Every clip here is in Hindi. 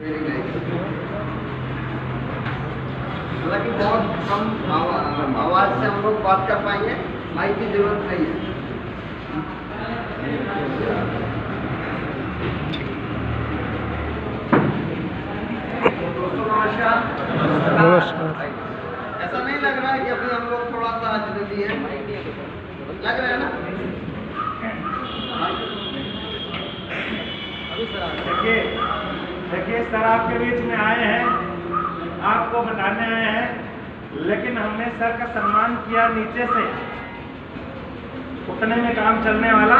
हालांकि बहुत कम आवाज से हम लोग बात कर पाएंगे, माइक की जरूरत नहीं है। दोस्तों नमस्कार। ऐसा नहीं लग रहा है कि अभी हम लोग थोड़ा सा अजनबी है, लग रहा है ना? देखिए सर आपके बीच में आए हैं, आपको बताने आए हैं, लेकिन हमने सर का सम्मान किया नीचे से, उतने में काम चलने वाला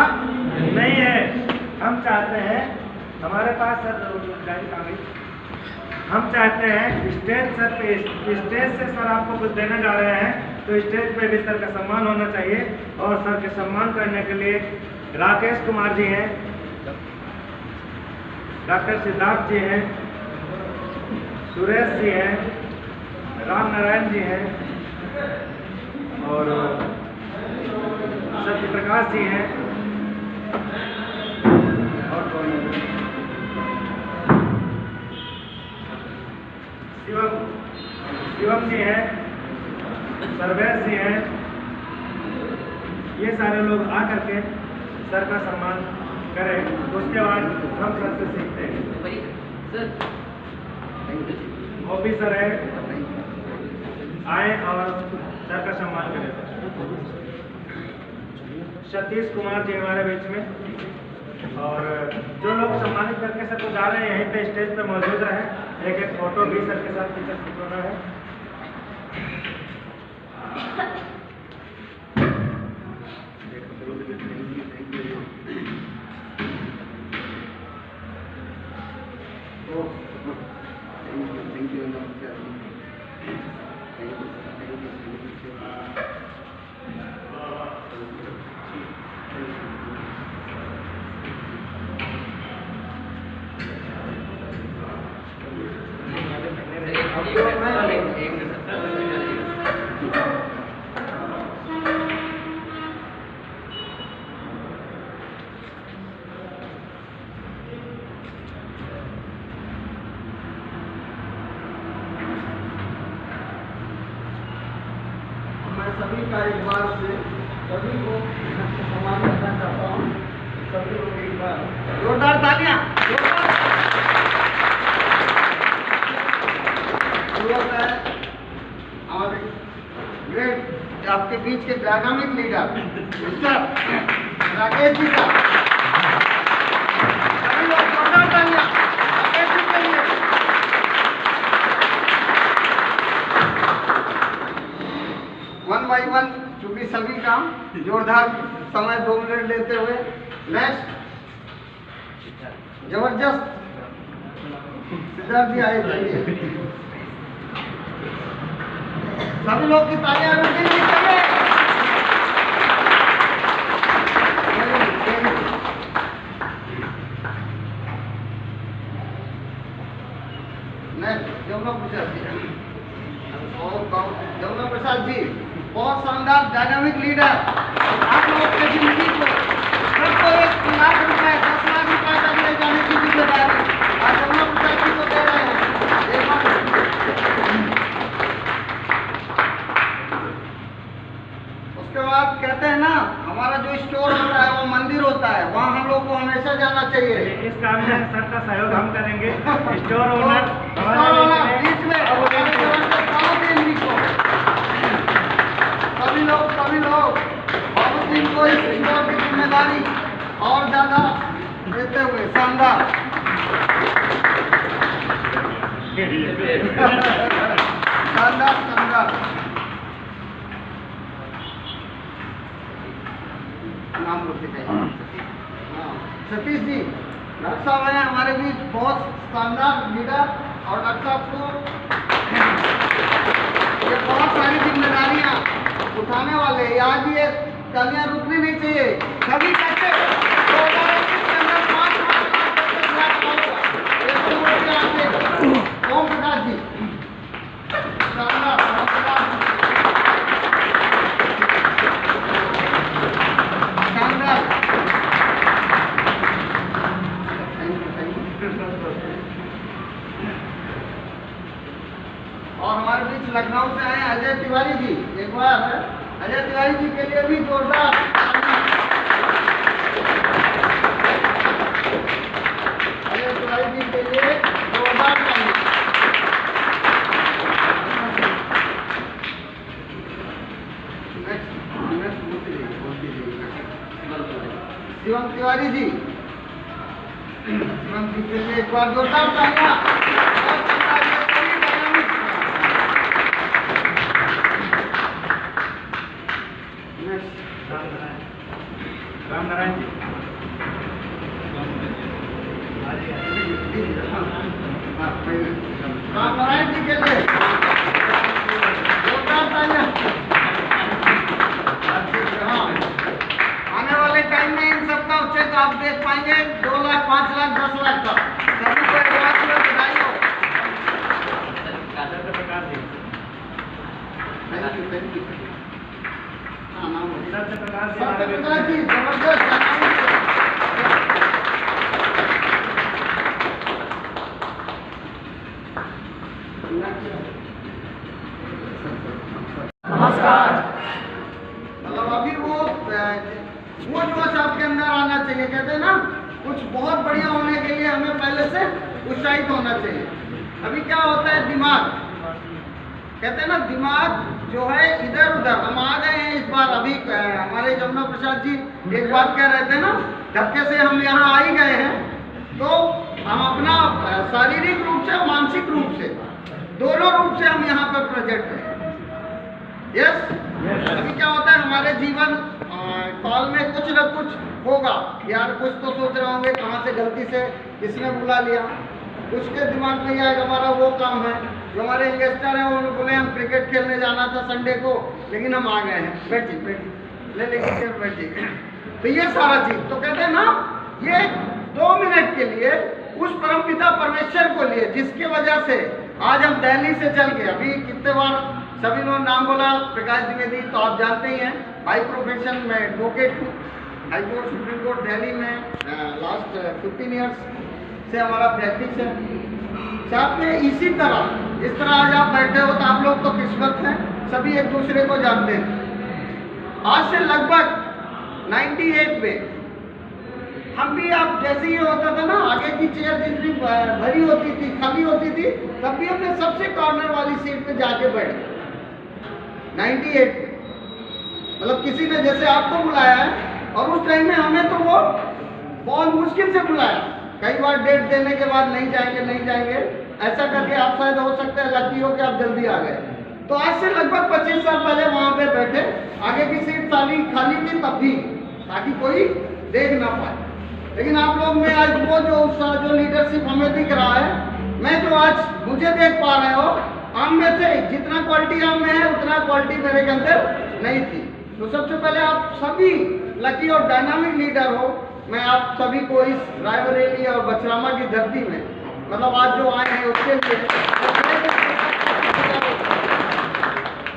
नहीं है। हम चाहते हैं, हमारे पास सर हम चाहते हैं स्टेज से सर आपको कुछ देने जा रहे हैं, तो स्टेज पे भी सर का सम्मान होना चाहिए। और सर के सम्मान करने के लिए राकेश कुमार जी हैं, डॉक्टर सिद्धार्थ जी हैं, सुरेश जी हैं, राम नारायण जी हैं और सत्य प्रकाश जी हैं और शिवम जी हैं, सर्वेश जी हैं। ये सारे लोग आकर के सर का सम्मान करें, उसके बाद हम सर से सीखते हैं। ऑफिसर है, आए और सर का सम्मान करें। सतीश कुमार जी हमारे बीच में, और जो लोग सम्मानित करके सर को जा रहे हैं यहीं पे स्टेज पे मौजूद रहे। एक फोटो भी सर के साथ खींचा होना है। सभी का एक बार से सभी को सम्मान करना चाहता हूँ। सभी लोग एक बार जोरदार तालियां। जरूरत है हमारे ग्रेट आपके बीच के dynamic leader mister Rakesh ji का। सभी लोग जोरदार तालियां राकेश जी के लिए। वन बाई वन, चूंकि सभी काम जोरदार समय 2 मिनट लेते हुए नेक्स्ट जबरदस्त सिद्धार्थ जी आए। सभी लोग की तालियां रुकनी नहीं चाहिए। नेक्स्ट जमुना प्रसाद जी। जमुना प्रसाद जी बहुत शानदार डायनामिक लीडर, आप लोगों की जिंदगी को सबको 1 लाख रुपए 10 लाख रुपए तक ले जाने की जिम्मेदारी आज जमुना प्रसाद जी को दे रहे हैं। उसके बाद कहते हैं ना, हमारा जो स्टोर होता है वो मंदिर होता है, वहाँ हम लोग को हमेशा जाना चाहिए। इस काम में सर का सहयोग हम करेंगे। स्टोर ओनर बीच में सभी लोग बहुत दिन को इस स्टोर की जिम्मेदारी और ज्यादा देते हुए शानदार नाम लोग सतीश जी डॉक्टर साहब हैं हमारे बीच, बहुत शानदार लीडर। और डॉक्टर साहब को ये बहुत सारी जिम्मेदारियां उठाने वाले, आज ये तालियां रुकनी नहीं चाहिए। सभी कहते 2021 के अंदर 5 लाख ओम प्रकाश जी शानदार। और हमारे बीच लखनऊ से आए अजय तिवारी जी। एक बार अजय तिवारी जी के लिए भी जोरदार। अजय तिवारी जी के लिए जोरदार तालियां। शिवम तिवारी जी, शिवम जी के लिए एक बार जोरदार तालियां। राम नारायण जी, राम नारायण जी के लिए जोरदार तालियां। आने वाले टाइम में इन सबका उच्चेक आप देख पाएंगे 2 लाख, 5 लाख, 10 लाख का। सभी को एडवांस में बधाई हो। Thank you. हाँ, नाम सत्यप्रकाश जी, जबरदस्त। नमस्कार। मतलब अभी वो जोश आपके अंदर आना चाहिए। कहते हैं ना, कुछ बहुत बढ़िया होने के लिए हमें पहले से उत्साहित होना चाहिए। अभी क्या होता है, दिमाग, कहते हैं ना, दिमाग जो है इधर उधर। हम आ गए हैं इस बार। अभी हमारे जमुना प्रसाद जी एक बात कह रहे थे ना, धक्के से हम यहाँ आ ही गए हैं, तो हम अपना शारीरिक रूप से, मानसिक रूप से, दोनों रूप से हम यहाँ पर प्रेजेंट हैं। यस। अभी क्या होता है, हमारे जीवन काल में कुछ न कुछ होगा। यार कुछ तो सोच रहे होंगे, कहाँ से गलती से किसने बुला लिया, कुछ के दिमाग में यह हमारा वो काम है। जो हमारे इन्वेस्टर हैं, उन्होंने बोले हम क्रिकेट खेलने जाना था संडे को, लेकिन हम आ गए हैं। बैठिए, ले लेके बैठिए। तो ये सारा चीज तो कहते हैं ना, ये 2 मिनट के लिए उस परमपिता परमेश्वर को लिए, जिसकी वजह से आज हम दिल्ली से चल के, अभी कितने बार सभी लोगों ने नाम बोला, प्रकाश द्विवेदी, तो आप जानते ही हैं, बाई प्रोफेशन में एडवोकेट हूँ। High court, supreme court Delhi में लास्ट 15 ईयर्स से हमारा प्रैक्टिस है। साथ में इसी तरह, इस तरह आज आप बैठे हो तो आप लोग तो किस्मत हैं, सभी एक दूसरे को जानते हैं। आज से लगभग 98 में हम भी, आप जैसे ही होता था ना, आगे की चेयर जितनी भरी होती थी, खाली होती थी, तब भी हमने सबसे कॉर्नर वाली सीट पे जाके बैठे 98 में। मतलब किसी ने जैसे आपको बुलाया है, और उस टाइम में हमें तो वो बहुत मुश्किल से बुलाया। कई बार डेट देने के बाद नहीं जाएंगे, ऐसा करके आप शायद हो सकता है लकी हो कि आप जल्दी आ गए। तो आज से लगभग 25 साल पहले वहाँ पे बैठे, आगे की सीट खाली थी तब भी, ताकि कोई देख ना पाए। लेकिन आप लोग में आज वो जो उत्साह, जो लीडरशिप हमें दिख रहा है, मैं जो आज मुझे देख पा रहे हो, आम में से जितना क्वालिटी आम में है, उतना क्वालिटी मेरे के अंदर नहीं थी। तो सबसे पहले आप सभी लकी और डायनामिक लीडर हो। मैं आप सभी को इस रायबरेली और बचरामा की धरती में, मतलब आज जो आए हैं उसके लिए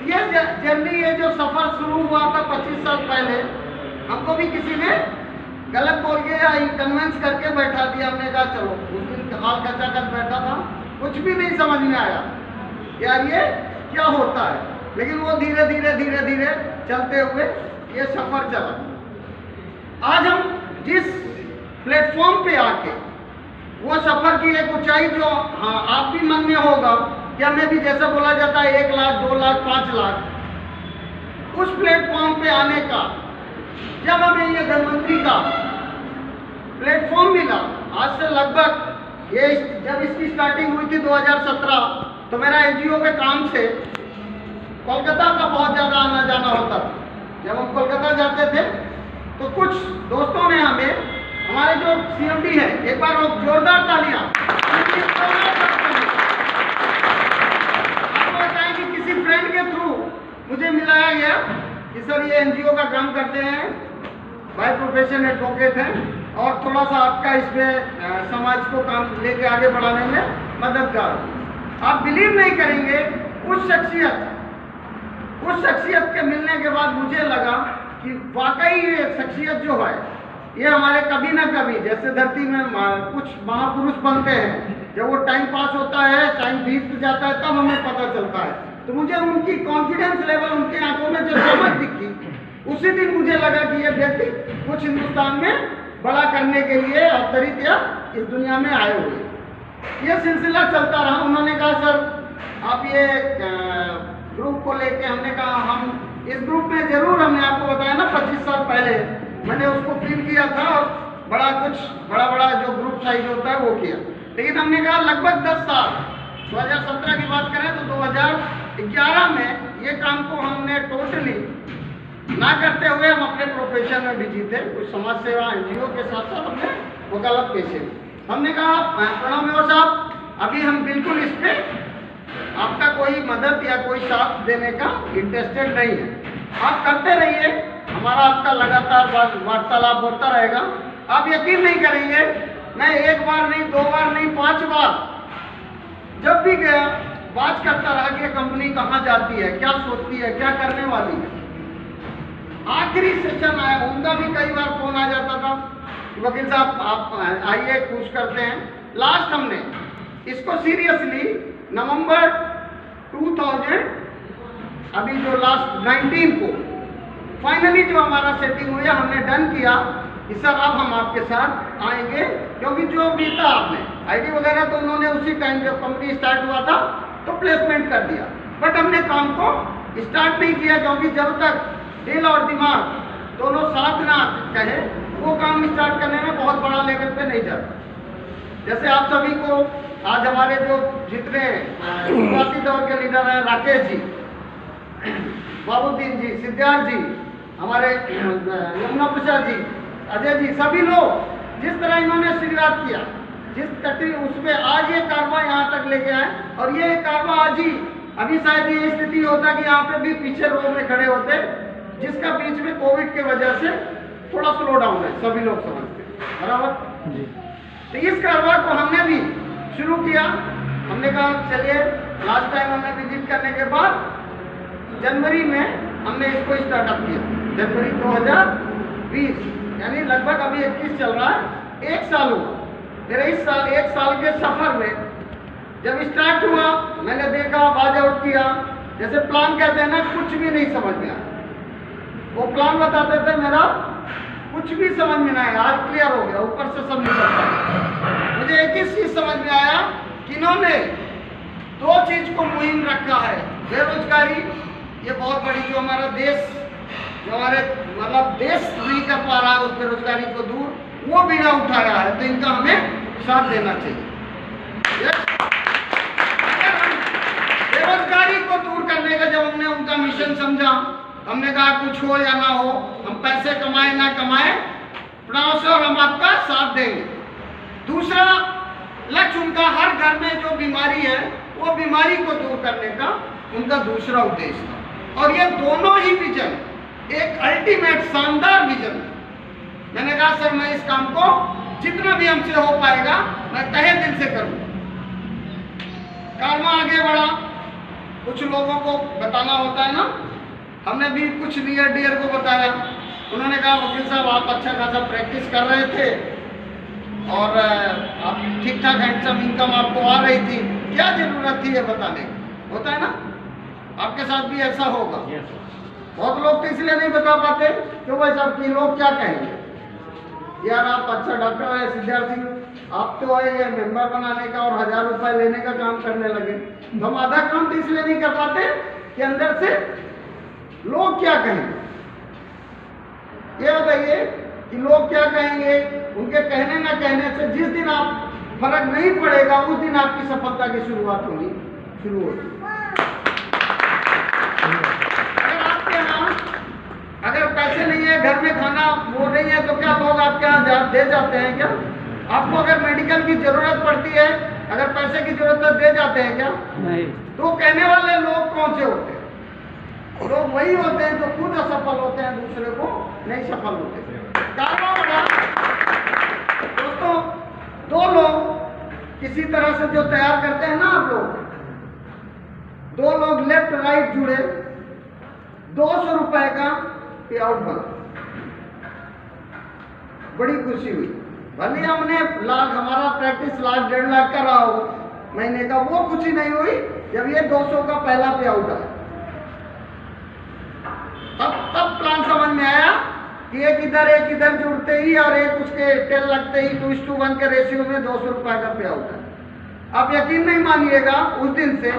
ये जर्नी, ये जो सफर शुरू हुआ था 25 साल पहले, हमको भी किसी ने गलत बोल के या कन्वेंस करके बैठा दिया। हमने कहा चलो, उस दिन हाल खचा कर बैठा था, कुछ भी नहीं समझ में आया यार ये क्या होता है। लेकिन वो धीरे धीरे चलते हुए ये सफर चला। आज हम जिस प्लेटफॉर्म पे आके, वो सफर की एक ऊंचाई जो, हाँ आप भी मन में होगा कि हमें भी, जैसा बोला जाता है 1 लाख, 2 लाख, 5 लाख, उस प्लेटफॉर्म पे आने का, जब हमें ये धनवंतरी का प्लेटफॉर्म मिला, आज से लगभग ये, जब इसकी स्टार्टिंग हुई थी 2017, तो मेरा एनजीओ के काम से कोलकाता का बहुत ज़्यादा आना जाना होता था। जब हम कोलकाता जाते थे तो कुछ दोस्तों ने हमें, हमारे जो सीएमडी है, एक बार वो जोरदार तालियां। आपको बताएं कि किसी फ्रेंड के थ्रू मुझे मिलाया गया कि सर ये एनजीओ का काम करते हैं, बाय प्रोफेशन एडवोकेट हैं, और थोड़ा सा आपका इसमें समाज को काम लेके आगे बढ़ाने में मददगार। आप बिलीव नहीं करेंगे, उस शख्सियत के मिलने के बाद मुझे लगा कि वाकई ये शख्सियत जो है, ये हमारे कभी ना कभी, जैसे धरती में कुछ महापुरुष बनते हैं, जब वो टाइम पास होता है, टाइम बीत जाता है, तब हमें पता चलता है। तो मुझे उनकी कॉन्फिडेंस लेवल, उनकी आंखों में जो समझ दिखी, उसी दिन मुझे लगा कि ये व्यक्ति कुछ हिंदुस्तान में बड़ा करने के लिए अवतरित या इस दुनिया में आए हुए। ये सिलसिला चलता रहा। उन्होंने कहा सर आप ये ग्रुप को लेके, हमने कहा हम इस ग्रुप में जरूर, हमने आपको बताया ना 25 साल पहले मैंने उसको फील किया था और बड़ा बड़ा जो ग्रुप साइज होता है वो किया। लेकिन हमने कहा लगभग 10 साल, 2017 की बात करें तो 2011 में ये काम को हमने टोटली ना करते हुए हम अपने प्रोफेशन में बिजी थे, कुछ समाज सेवा NGO के साथ साथ अपने वकालत पेशे में। हमने कहा प्रणव मेहर साहब, अभी हम बिल्कुल इस पे आपका कोई मदद या कोई साथ देने का इंटरेस्टेड नहीं है। आप करते रहिए, हमारा आपका लगातार वार्तालाप होता रहेगा। आप यकीन नहीं करेंगे, मैं 1 बार नहीं, 2 बार नहीं, 5 बार जब भी गया बात करता रहा कि कंपनी कहाँ जाती है, क्या सोचती है, क्या करने वाली है। आखिरी सेशन आया, उनका भी कई बार फोन आ जाता था, वकील साहब आप आइए, कुछ करते हैं। लास्ट हमने इसको सीरियसली नवंबर 2000 अभी जो लास्ट 19 को फाइनली जो हमारा सेटिंग हुआ, हमने डन किया कि सर अब हम आपके साथ आएंगे, क्योंकि जो भी था आपने आईडी वगैरह तो उन्होंने उसी टाइम जब कंपनी स्टार्ट हुआ था तो प्लेसमेंट कर दिया, बट हमने काम को स्टार्ट नहीं किया, क्योंकि जब तक दिल और दिमाग दोनों साथ ना कहे वो काम स्टार्ट करने में बहुत बड़ा लेवल पे नहीं जाता। जैसे आप सभी को आज हमारे जो जितने शुरुआती दौर के लीडर हैं, राकेश जी, बाबूद्दीन जी, सिद्धार्थ जी, हमारे यमुना प्रसाद जी, अजय जी, सभी लोग जिस तरह इन्होंने शुरुआत किया, जिस कठिन उसमें आज ये कारवा यहाँ तक लेके आए, और ये कारवा आज ही, अभी शायद ये स्थिति होता कि यहाँ पे भी पीछे रो में खड़े होते, जिसका बीच में कोविड के वजह से थोड़ा स्लो डाउन है, सभी लोग समझते हैं, बराबर जी। तो इस कारवा को हमने भी शुरू किया। हमने कहा चलिए, लास्ट टाइम हमने विजिट करने के बाद जनवरी में हमने इसको स्टार्टअप किया, जनवरी 2020, यानी लगभग अभी 21 चल रहा है, 1 साल हुआ। मेरे इस साल 1 साल के सफर में जब स्टार्ट हुआ, मैंने देखा, बाज आउट किया, जैसे प्लान कहते हैं ना, कुछ भी नहीं समझ में आया। वो प्लान बताते थे, मेरा कुछ भी समझ में नहीं आया। आज क्लियर हो गया, ऊपर से सब निकल गया। मुझे एक ही चीज समझ में आया कि इन्होंने 2 चीज को मुहिम रखा है, बेरोजगारी, ये बहुत बड़ी, जो हमारा देश, जो हमारे मतलब देश नहीं कर पा रहा है उस बेरोजगारी को दूर, वो बीड़ा उठाया है, तो इनका हमें साथ देना चाहिए। बेरोजगारी को दूर करने का जब हमने उनका मिशन समझा, हमने कहा कुछ हो या ना हो, हम पैसे कमाए ना कमाए, प्रणव सर हम आपका साथ देंगे। दूसरा लक्ष्य उनका, हर घर में जो बीमारी है वो बीमारी को दूर करने का उनका दूसरा उद्देश्य था। और ये दोनों ही विजन एक अल्टीमेट शानदार विजन। मैंने कहा सर मैं इस काम को जितना भी हमसे हो पाएगा मैं तहे दिल से करूँगा। कारवा आगे बढ़ा, कुछ लोगों को बताना होता है ना, हमने भी कुछ नियर डियर को बताया। उन्होंने कहा वकील साहब आप अच्छा खासा प्रैक्टिस कर रहे थे और आप ठीक ठाक हैंडसम इनकम आपको आ रही थी, क्या जरूरत थी ये बताने की? होता है ना, आपके साथ भी ऐसा होगा। बहुत लोग तो इसलिए नहीं बता पाते क्यों भाई साहब कि लोग क्या कहेंगे, यार आप अच्छा डॉक्टर है सिद्धार्थ सिंह, आप तो आए ये मेंबर बनाने का और 1000 रुपए लेने का काम करने लगे। तो हम आधा काम तो इसलिए नहीं कर पाते कि अंदर से लोग क्या कहेंगे। ये बताइए कि लोग क्या कहेंगे, उनके कहने ना कहने से जिस दिन आप फर्क नहीं पड़ेगा उस दिन आपकी सफलता की शुरुआत होगी, शुरू होगी। अगर आपके यहाँ अगर पैसे नहीं है, घर में खाना वो नहीं है, तो क्या लोग आपके यहाँ दे जाते हैं क्या? आपको अगर मेडिकल की जरूरत पड़ती है, अगर पैसे की जरूरत है, दे जाते हैं क्या? नहीं। तो कहने वाले लोग कौन से होते हैं? लोग वही होते हैं जो खुद असफल होते हैं, दूसरे को नहीं सफल होते। दोस्तों, 2 लोग किसी तरह से जो तैयार करते हैं ना आप लोग, 2 लोग लेफ्ट राइट जुड़े, 200 रुपए का पे आउट बना, बड़ी खुशी हुई। भले हमने लाख, हमारा प्रैक्टिस लाख 1.5 लाख का रहा हो महीने का, वो कुछ ही नहीं हुई जब ये 200 का पहला पे आउट आया। तब प्लान समझ में आया कि एक इधर जुड़ते ही और एक उसके टेल लगते ही 2:1 के रेशियो में 200 रुपए का पे आउट है। आप यकीन नहीं मानिएगा, उस दिन से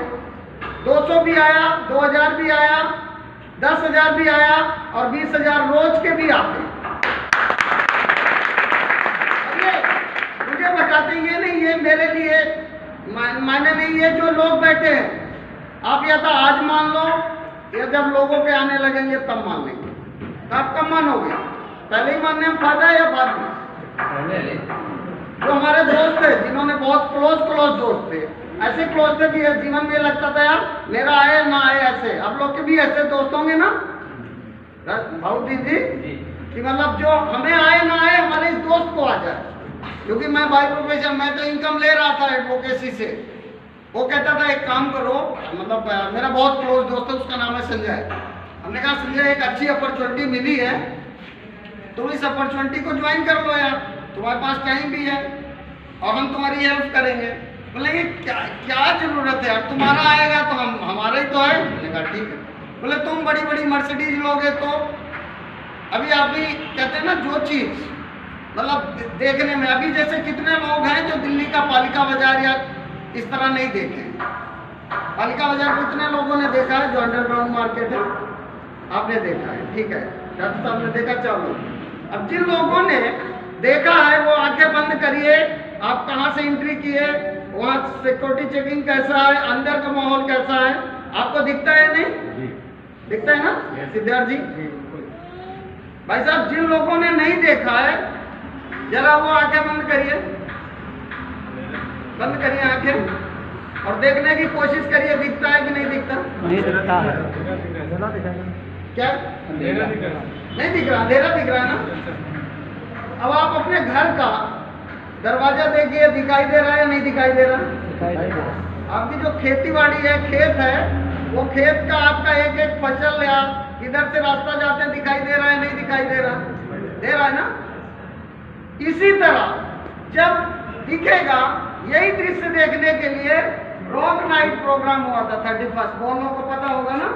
200 भी आया, 2000 भी आया, 10,000 भी आया और 20,000 रोज के भी आते हैं। मुझे बताते ये नहीं, ये मेरे लिए मायने नहीं है जो लोग बैठे हैं। आप या तो आज मान लो या जब लोगों के आने लगेंगे तब मान लेंगे। तो आप कब मानोगे? पहले ही मानने में फायदा है या बाद में? जो हमारे दोस्त थे, जिन्होंने बहुत क्लोज दोस्त थे, ऐसे क्लोज थे कि जीवन में लगता था यार मेरा आए ना आए ऐसे। आप लोग के भी ऐसे दोस्त होंगे ना भाऊदीन जी, कि मतलब जो हमें आए ना आए हमारे इस दोस्त को आ जाए। क्योंकि मैं बाय प्रोफेशन, मैं तो इनकम ले रहा था एडवोकेसी से। वो कहता था एक काम करो, मतलब मेरा बहुत क्लोज दोस्त है, उसका नाम है संजय। हमने कहा संजय एक अच्छी अपॉर्चुनिटी मिली है, तुम इस अपॉर्चुनिटी को ज्वाइन कर लो यार, तुम्हारे पास टाइम भी है और हम तुम्हारी हेल्प करेंगे। बोले क्या जरूरत है यार, तुम्हारा आएगा तो हमारा ही तो है। मैंने कहा ठीक है। बोले तुम बड़ी मर्सिडीज लोगे तो अभी आप भी कहते हैं ना जो चीज मतलब देखने में, अभी जैसे कितने लोग हैं जो दिल्ली का पालिका बाजार या इस तरह नहीं देखे। पालिका बाजार को कितने लोगों ने देखा है? जो अंडरग्राउंड मार्केट है आपने देखा है, ठीक है, डॉक्टर साहब ने देखा, चाहो। अब जिन लोगों ने देखा है वो आंखें बंद करिए, आप कहाँ से एंट्री किए, वहाँ सिक्योरिटी चेकिंग कैसा है, अंदर का माहौल कैसा है, आपको दिखता है नहीं? दिखता है ना सिद्धार्थ जी? भाई साहब जिन लोगों ने नहीं देखा है जरा वो आंखें बंद करिए, बंद करिए आंखें और देखने की कोशिश करिए दिखता है कि नहीं दिखता? नहीं दिखता है। क्या नहीं दिख रहा? अंधेरा दिख रहा है ना। अब आप अपने घर का दरवाजा देखिए, दिखाई दे रहा है या नहीं दिखाई दे रहा? दिखाई दे रहा है। आपकी जो खेती बाड़ी है, खेत है, वो खेत का आपका एक फसल या इधर से रास्ता जाते दिखाई दे रहा है नहीं दिखाई दे रहा? दे रहा है ना। इसी तरह जब दिखेगा, यही दृश्य देखने के लिए रॉक नाइट प्रोग्राम हुआ था 31st, बहुत लोगों को पता होगा ना।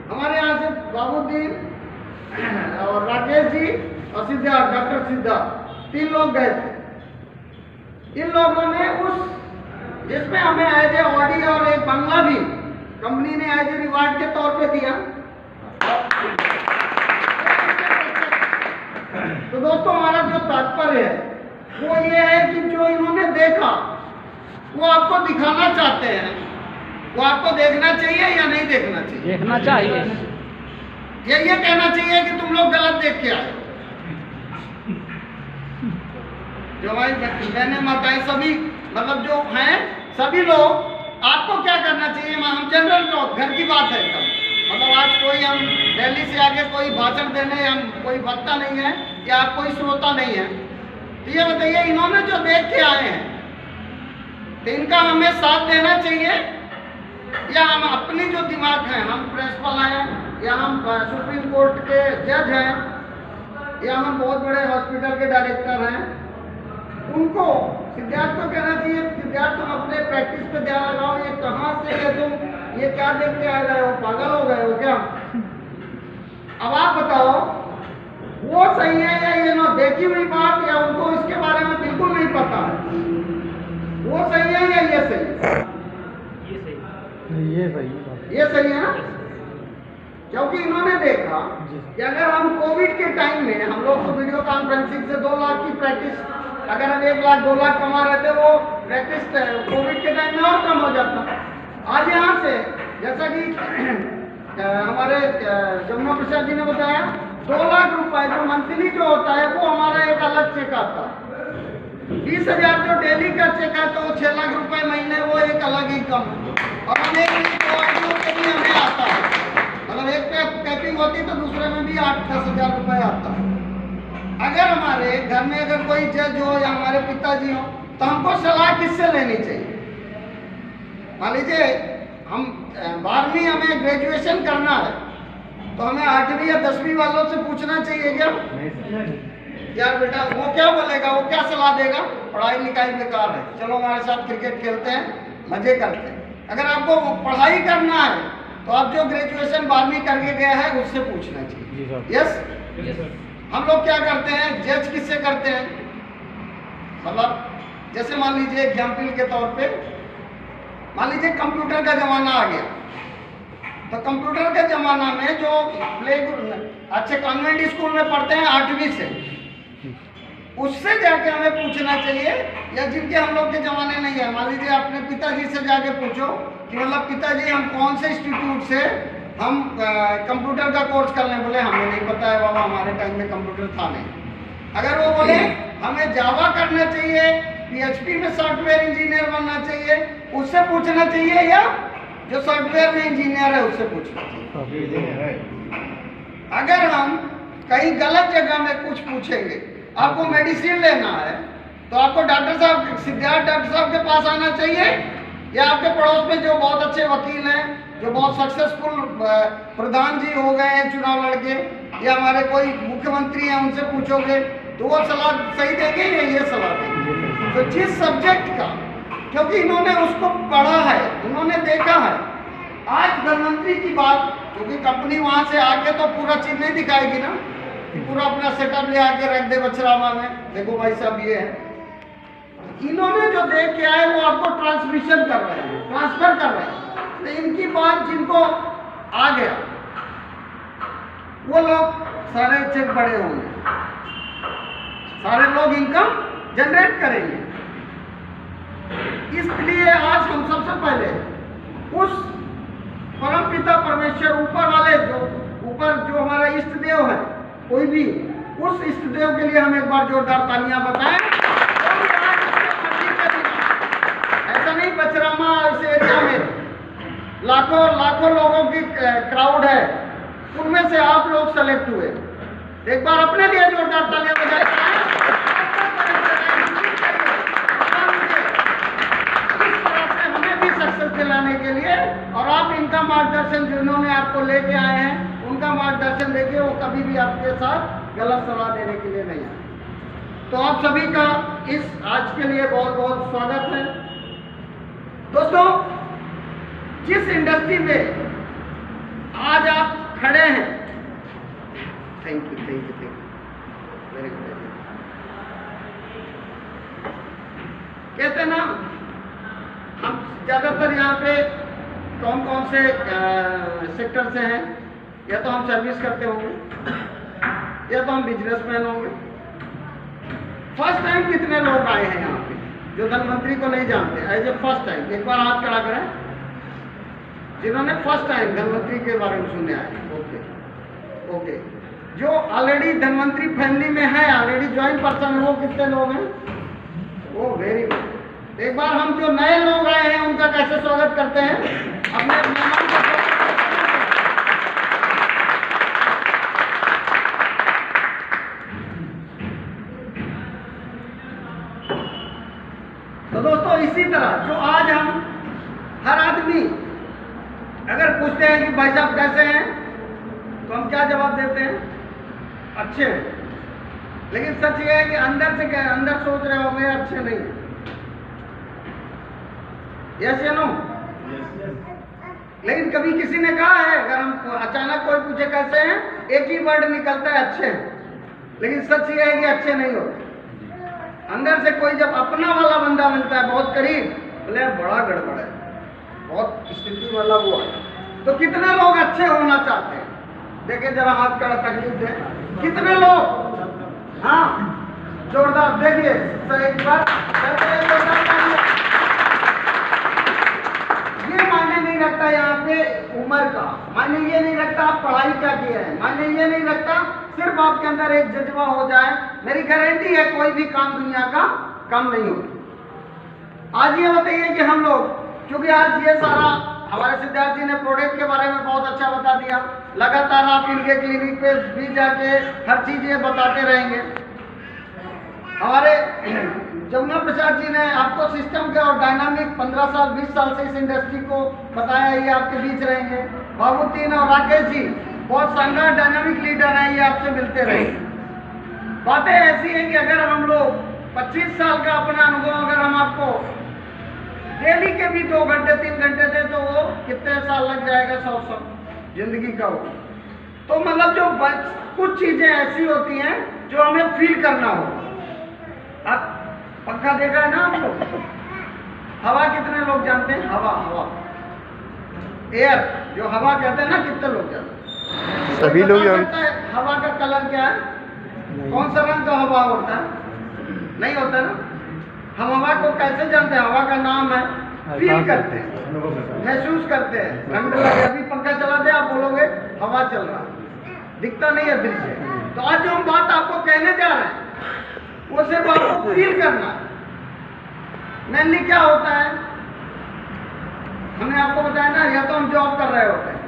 हमारे यहाँ से बाबूद्दीन और राकेश जी और सिद्धार्थ, डॉक्टर सिद्धार्थ, 3 लोग गए थे। इन लोगों ने उस जिसमें हमें एज ए ऑडी और एक बंगला भी कंपनी ने एज ए रिवार्ड के तौर पे दिया। तो दोस्तों हमारा जो तात्पर्य है वो ये है कि जो इन्होंने देखा वो आपको दिखाना चाहते हैं, वो आपको देखना चाहिए या नहीं देखना चाहिए? देखना चाहिए। ये कहना चाहिए कि तुम लोग गलत देख के आए। जो भाई बहने माताएं सभी मतलब जो हैं सभी लोग, आपको क्या करना चाहिए? हम जनरल टॉक, घर की बात है एकदम, मतलब आज कोई हम दिल्ली से आके कोई भाषण देने, हम कोई वक्ता नहीं है या आप कोई श्रोता नहीं है। तो ये बताइए इन्होंने जो देख के आए हैं तो इनका हमें साथ देना चाहिए या हम अपनी जो दिमाग है, हम प्रिंसिपल हैं या हम सुप्रीम कोर्ट के जज हैं या हम बहुत बड़े हॉस्पिटल के डायरेक्टर हैं, उनको सिद्धार्थ को कहना चाहिए सिद्धार्थ तुम अपने प्रैक्टिस पे ध्यान लगाओ, ये कहाँ से है, तुम ये क्या देख के आ गए हो, पागल हो गए हो क्या? अब आप बताओ वो सही है या ये ना देखी हुई बात, या उनको इसके बारे में बिल्कुल नहीं पता है? वो सही है या ये सही है? ये सही है। ये सही है ना, क्योंकि इन्होंने देखा कि अगर हम कोविड के टाइम में हम लोग तो वीडियो कॉन्फ्रेंसिंग से 2 लाख की प्रैक्टिस, अगर हम 1 लाख 2 लाख कमा रहे थे, वो प्रैक्टिस कोविड के टाइम में और कम हो जाता। आज यहाँ से जैसा कि हमारे जमुना प्रसाद जी ने बताया, 2 लाख रुपए जो मंथली जो होता है वो हमारा एक अलग चेक आता है। 20,000 जो डेली का चेक है तो 6 लाख रुपए महीने, वो एक अलग इनकम है। और हमें भी हमें आता है, मतलब एक पे कैपिंग होती तो दूसरे में भी 8-10 हज़ार रुपए आता है। अगर हमारे घर में अगर कोई जज हो या हमारे पिताजी हो तो हमको सलाह किससे लेनी चाहिए? मान लीजिए हम 12वीं हमें ग्रेजुएशन करना है तो हमें 8वीं या 10वीं वालों से पूछना चाहिए क्या? यार बेटा वो क्या बोलेगा, वो क्या सलाह देगा, पढ़ाई लिखाई बेकार है, चलो हमारे साथ क्रिकेट खेलते हैं, मजे करते हैं। अगर आपको पढ़ाई करना है तो आप जो ग्रेजुएशन 12वीं करके गया है उससे पूछना चाहिए। यस, हम लोग क्या करते हैं, जज किससे करते हैं, मतलब जैसे मान लीजिए एग्जाम्पल के तौर पे, मान लीजिए कंप्यूटर का जमाना आ गया, तो कंप्यूटर के जमाना में जो प्ले अच्छे कॉन्वेंट स्कूल में पढ़ते हैं 8वीं से, उससे जाके हमें पूछना चाहिए, या जिनके हम लोग के जमाने नहीं है, मान लीजिए अपने पिताजी से जाके पूछो कि मतलब पिताजी हम कौन से इंस्टीट्यूट से हम कंप्यूटर का कोर्स कर लें, बोले हमें नहीं पता है बाबा, हमारे टाइम में कंप्यूटर था नहीं। अगर वो बोले हमें जावा करना चाहिए, PHP में सॉफ्टवेयर इंजीनियर बनना चाहिए, उससे पूछना चाहिए, या जो सॉफ्टवेयर में इंजीनियर है उससे पूछना चाहिए। अगर हम कहीं गलत जगह में कुछ पूछेंगे, आपको मेडिसिन लेना है तो आपको डॉक्टर साहब, सिद्धार्थ डॉक्टर साहब के पास आना चाहिए, या आपके पड़ोस में जो बहुत अच्छे वकील हैं, जो बहुत सक्सेसफुल प्रधान जी हो गए हैं चुनाव लड़के, या हमारे कोई मुख्यमंत्री हैं उनसे पूछोगे तो वो सलाह सही देंगे या ये सलाह देंगे। तो जिस सब्जेक्ट का, क्योंकि इन्होंने उसको पढ़ा है, उन्होंने देखा है। आज धनवंतरी की बात, क्योंकि कंपनी वहां से आके तो पूरा चीज नहीं दिखाएगी ना, पूरा अपना सेटअप ले आके रख दे बछरामा में, देखो भाई साहब ये है, इन्होंने जो देख के आए वो आपको ट्रांसमिशन कर रहे हैं, ट्रांसफर कर रहे हैं। तो इनकी बात जिनको आ गया वो लोग सारे चेक बड़े होंगे, सारे लोग इनकम जनरेट करेंगे। इसलिए आज हम सबसे पहले उस परम पिता परमेश्वर ऊपर वाले, जो ऊपर जो हमारा इष्ट देव है, कोई भी उस इष्ट देव के लिए हम एक बार जोरदार तालियां बताएं। ऐसा नहीं बचरामा इस एरिया में लाखों लाखों लोगों की क्राउड है, उनमें से आप लोग सेलेक्ट हुए, एक बार अपने लिए जोरदार तालियां बजाएं। हमें भी सक्सेस दिलाने के लिए, और आप इनका मार्गदर्शन जिन्होंने आपको लेके आए हैं उनका मार्गदर्शन देखिए, वो कभी भी आपके साथ गलत सलाह देने के लिए नहीं आए। तो आप सभी का इस आज के लिए बहुत बहुत स्वागत है। दोस्तों, जिस इंडस्ट्री में आज आप खड़े हैं, thank you thank you thank you, very good. कहते ना, हम ज़्यादातर यहाँ पे कौन कौन से सेक्टर से हैं, या तो हम सर्विस करते होंगे, या तो हम बिजनेसमैन होंगे। फर्स्ट टाइम कितने लोग आए हैं यहाँ पे जो धनवंतरी को नहीं जानते, एज ए फर्स्ट टाइम? एक बार हाथ खड़ा करें जिन्होंने फर्स्ट टाइम धनवंतरी के बारे में सुने आए। ओके ओके, जो ऑलरेडी धनवंतरी फैमिली में है, ऑलरेडी ज्वाइन पर्सन है, वो कितने लोग हैं? ओ वेरी गुड। एक बार हम जो नए लोग आए हैं उनका कैसे स्वागत करते हैं? अपने मेहमान का। तो दोस्तों, इसी तरह जो आज हम हर आदमी अगर पूछते हैं कि भाई साहब कैसे हैं, तो हम क्या जवाब देते हैं? अच्छे हैं। लेकिन सच ये है कि अंदर से क्या, अंदर सोच रहे होंगे अच्छे नहीं। यस या नो? लेकिन कभी किसी ने कहा है, अगर हम अचानक कोई पूछे कैसे हैं, एक ही वर्ड निकलता है अच्छे हैं। लेकिन सच ये है कि अच्छे नहीं होते। अंदर से कोई जब अपना वाला बंदा मिलता है बहुत करीब, बोले बड़ा गड़बड़ है, बहुत स्थिति वाला वो है। तो कितने लोग अच्छे होना चाहते हैं? देखिए जरा हाथ का तकलीफ दे, कितने लोग? हाँ जोरदार देखिए सर, एक बार ये मायने नहीं रखता यहाँ पे उम्र का, मायने ये नहीं रखता आप पढ़ाई क्या किए हैं, मायने ये नहीं रखता, सिर्फ आपके अंदर एक जज्बा हो जाए। मेरी गारंटी है कोई भी काम दुनिया का कम नहीं होता। आज ये बताइए कि हम लोग, क्योंकि आज ये सारा हमारे सिद्धार्थ जी ने प्रोडक्ट के बारे में बहुत अच्छा बता दिया, लगातार आप इनके क्लिनिक पे भी जाके हर चीज ये बताते रहेंगे। हमारे जमुना प्रसाद जी ने आपको सिस्टम के और डायनामिक 15 साल 20 साल से इस इंडस्ट्री को बताया, ये आपके बीच रहेंगे। बाबूतीन और राकेश जी बहुत शानदार डायनामिक लीडर हैं, ये आपसे मिलते रहेंगे। बातें ऐसी हैं कि अगर हम लोग 25 साल का अपना अनुभव अगर हम आपको डेली के भी 2 घंटे 3 घंटे दे तो वो कितने साल लग जाएगा 100 जिंदगी का हो। तो मतलब जो कुछ चीजें ऐसी होती हैं जो हमें फील करना हो। अब पंखा देखा है ना हम लोग, हवा कितने लोग जानते हैं? हवा हवा एयर जो हवा कहते हैं ना, कितने लोग जानते हैं? सभी लोग जानते हैं हवा का कलर क्या है? कौन सा रंग का हवा होता है? नहीं होता ना। हम हवा को कैसे जानते हैं? हवा का नाम है, फील करते हैं, महसूस करते हैं। रंग लगे, अभी पंखा चला दे आप बोलोगे हवा चल रहा, दिखता नहीं है दिल से। तो आज जो हम बात आपको कहने जा रहे हैं वो सिर्फ आपको फील करना है। मेनली क्या होता है, हमने आपको बताया ना, या तो हम जॉब कर रहे होते हैं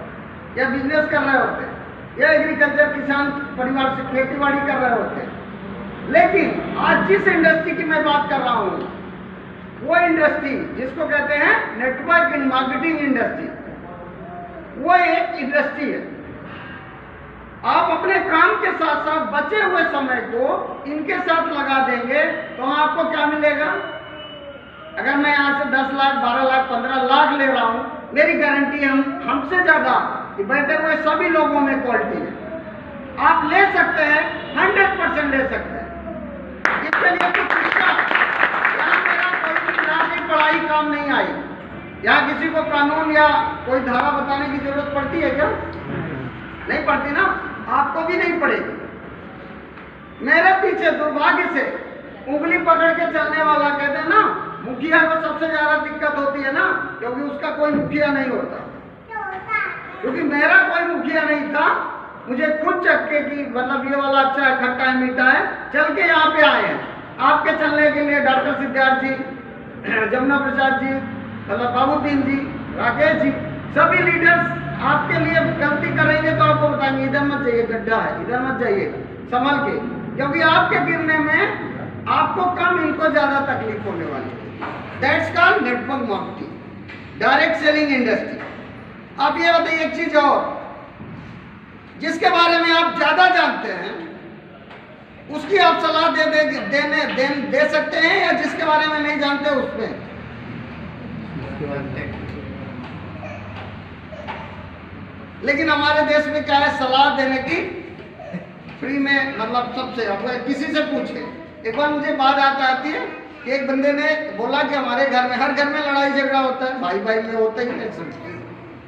या बिजनेस कर रहे होते हैं या एग्रीकल्चर किसान परिवार से खेती बाड़ी कर रहे होते हैं। लेकिन आज जिस इंडस्ट्री की मैं बात कर रहा हूँ वो इंडस्ट्री जिसको कहते हैं नेटवर्क एंड मार्केटिंग इंडस्ट्री, वो एक इंडस्ट्री है। आप अपने काम के साथ साथ बचे हुए समय को इनके साथ लगा देंगे तो आपको क्या मिलेगा? अगर मैं यहाँ से 10 लाख 12 लाख 15 लाख ले रहा हूँ, मेरी गारंटी हमसे ज्यादा कि बैठे हुए सभी लोगों में क्वालिटी है। आप ले सकते हैं, 100% ले सकते हैं। इसके लिए कुछ यहाँ मेरा कोई पढ़ाई काम नहीं आई, यहाँ किसी को कानून या कोई धारा बताने की जरूरत पड़ती है क्या? नहीं पड़ती ना, आपको भी नहीं पड़ेगी। मेरे पीछे दुर्भाग्य से उंगली पकड़ के चलने वाला, कहते हैं ना मुखिया को सबसे ज्यादा दिक्कत होती है ना, क्योंकि उसका कोई मुखिया नहीं होता। क्योंकि मेरा कोई मुखिया नहीं था, मुझे खुद चक्के की मतलब ये वाला अच्छा है, खट्टा है, मीठा है, चल के यहाँ पे आए हैं। आपके चलने के लिए डॉक्टर सिद्धार्थ जी, जमुना प्रसाद जी, मतलब बाबूदीन जी, राकेश जी, सभी लीडर्स आपके लिए गलती करेंगे तो आपको बताएंगे इधर मत जाइए, गड्ढा है, इधर मत जाइए, संभल के। क्योंकि आपके गिरने में आपको कम, इनको ज्यादा तकलीफ होने वाली है। That's called network marketing, direct selling industry. अब ये बताइए एक चीज और, जिसके बारे में आप ज्यादा जानते हैं उसकी आप सलाह दे सकते हैं, या जिसके बारे में नहीं जानते उसमें? लेकिन हमारे देश में क्या है, सलाह देने की फ्री में, मतलब सबसे, अब किसी से पूछे। एक बार मुझे बात आती है कि एक बंदे ने बोला कि हमारे घर में, हर घर में लड़ाई झगड़ा होता है, भाई भाई में होता ही है।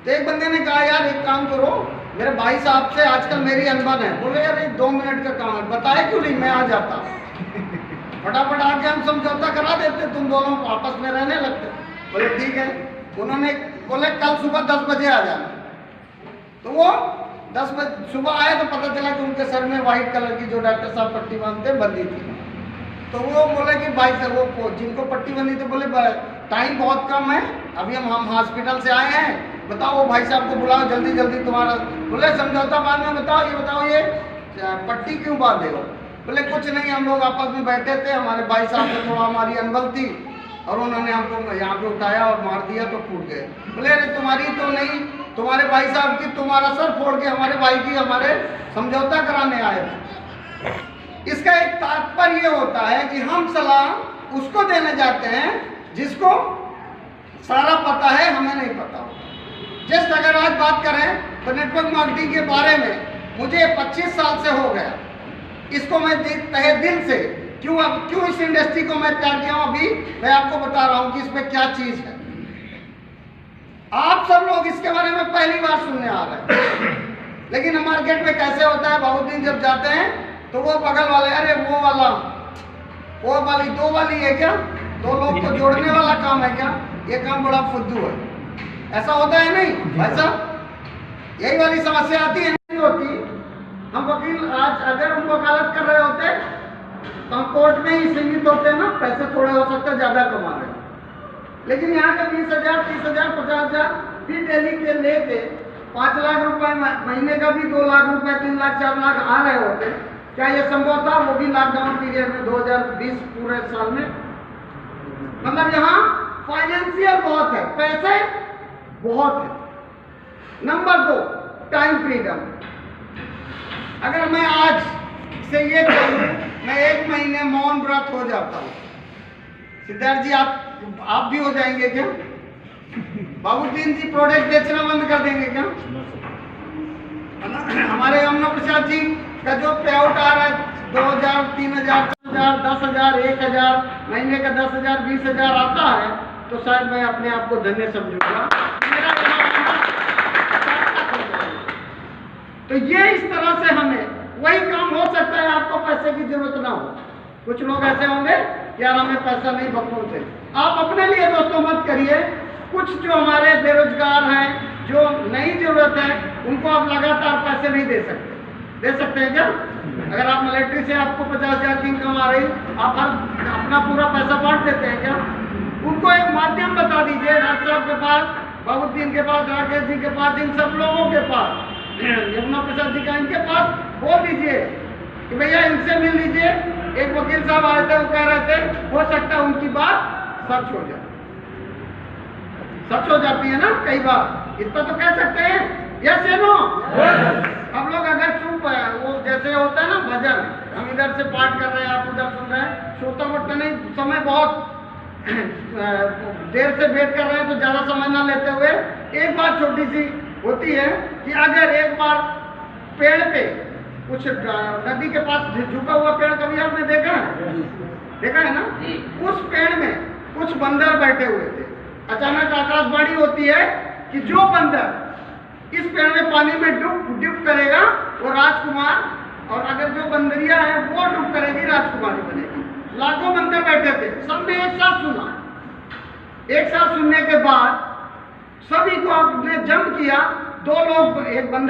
तो एक बंदे ने कहा यार एक काम करो, मेरे भाई साहब से आजकल मेरी अनबन है। बोले यार 2 मिनट का काम है, बताए क्यों नहीं, मैं आ जाता, फटाफट आके हम समझौता करा देते, तुम दोनों आपस में रहने लगते। बोले ठीक है। उन्होंने बोले कल सुबह 10 बजे आ जाना। तो वो 10 बजे सुबह आए तो पता चला कि उनके सर में व्हाइट कलर की, जो डॉक्टर साहब पट्टी बांधते बंदी थी। तो वो बोले कि भाई साहब, वो जिनको पट्टी बंदी थी, बोले टाइम बहुत कम है, अभी हम हॉस्पिटल से आए हैं, बताओ वो भाई साहब को बुलाओ जल्दी जल्दी तुम्हारा। बोले समझौता बाद में बताओ ये पट्टी क्यों बांधे हो? बोले कुछ नहीं, हम लोग आपस में बैठे थे, हमारे भाई साहब से थोड़ा हमारी अनबन थी और उन्होंने हमको यहाँ पे उठाया और मार दिया तो फूट गए। बोले अरे तुम्हारी तो नहीं, तुम्हारे भाई साहब की, तुम्हारा सर फोड़ के हमारे भाई की हमारे समझौता कराने आए। इसका एक तात्पर्य होता है कि हम सलाह उसको देने जाते हैं जिसको सारा पता है, हमें नहीं पता। जस्ट अगर आज बात करें तो नेटवर्क मार्केटिंग के बारे में मुझे 25 साल से हो गया, इसको मैं तहे दिल से क्यों इस इंडस्ट्री को मैं प्यार किया हूं, अभी मैं आपको बता रहा हूं कि इसमें क्या चीज है। आप सब लोग इसके बारे में पहली बार सुनने आ रहे हैं, लेकिन मार्केट में कैसे होता है, बहुत दिन जब जाते हैं तो वो बगल वाले, अरे वो वाली 2 वाली है क्या, 2 लोग को जोड़ने वाला काम है क्या, ये काम बड़ा फुद्दू है। ऐसा होता है नहीं भाई साहब? यही वाली समस्या आती है, नहीं होती। हम वकील आज अगर हम वकालत कर रहे होते तो हम कोर्ट में ही सीमित होते हैं ना, पैसे थोड़े हो सकते हैं ज्यादा कमा रहे, लेकिन यहाँ के 20,000 30,000 50,000 भी डेली के लेके 5 लाख रुपए महीने का भी 2 लाख रुपए 3 लाख 4 लाख आ रहे होते। क्या ये संभव था? वो भी लॉकडाउन पीरियड में 2020 पूरे साल में। मतलब यहाँ फाइनेंशियल बहुत है, पैसे बहुत है। Number 2, time freedom. अगर मैं आज से ये कहूँ मैं 1 महीने मौन व्रत हो जाता हूँ। सिद्धार्थ जी आप भी हो जाएंगे क्या? बाबूद्दीन जी प्रोडक्ट बेचना बंद कर देंगे क्या? हमारे यमुना प्रसाद जी का जो पे आउट आ रहा है 2000, 3000, 4000, 10,000, 1,000, महीने का 10,000, 20,000 आता है, तो शायद मैं अपने आप को धन्य समझूंगा। मेरा तो ये इस तरह से हमें वही काम हो सकता है, आपको पैसे की जरूरत ना हो। कुछ लोग ऐसे होंगे यार हमें पैसा नहीं बकरों से। आप अपने लिए दोस्तों मत करिए। कुछ जो हमारे बेरोजगार हैं, जो नई जरूरत है, उनको आप लगातार पैसे नहीं दे सकते। दे सकते हैं क्या? अगर आप मिलिट्री से आपको 50,000 की इनकम आ रही, आप हर अपना पूरा पैसा बांट देते हैं क्या? उनको एक माध्यम बता दीजिए, डॉक्टर साहब के पास, बाबूद्दीन के पास, राकेश जी के पास, इन सब लोगों के पास, यमुना प्रसाद जी का इनके पास बोल दीजिए कि भैया इनसे मिल लीजिए। एक वकील साहब आए थे, वो कह रहे थे हो सकता है उनकी बात सच हो जाए। सच हो जाती है ना कई बार, इतना तो कह सकते हैं। यस या नो? हम लोग अगर चुप है, वो जैसे होता है ना भजन, हम इधर से पाठ कर रहे हैं, आप उधर सुन रहे हैं, श्रोता वोटा नहीं, समय बहुत देर से वेट कर रहे हैं, तो ज्यादा समय ना लेते हुए एक बात छोटी सी होती है कि अगर एक बार पेड़ पे कुछ नदी के पास झुका हुआ पेड़ कभी आपने देखा है? देखा है ना? उस पेड़ में कुछ बंदर बैठे हुए थे। अचानक आकाशवाणी होती है कि जो बंदर इस पेड़ में पानी में डूब करेगा वो राजकुमार, और अगर जो बंदरिया है वो डूब करेगी राजकुमारी बनेगी। लाखों बंदर बैठे थे, सबने एक साथ सुना। एक साथ सुनने के बाद सभी को आपने जम किया। 2 लोग, एक बंदर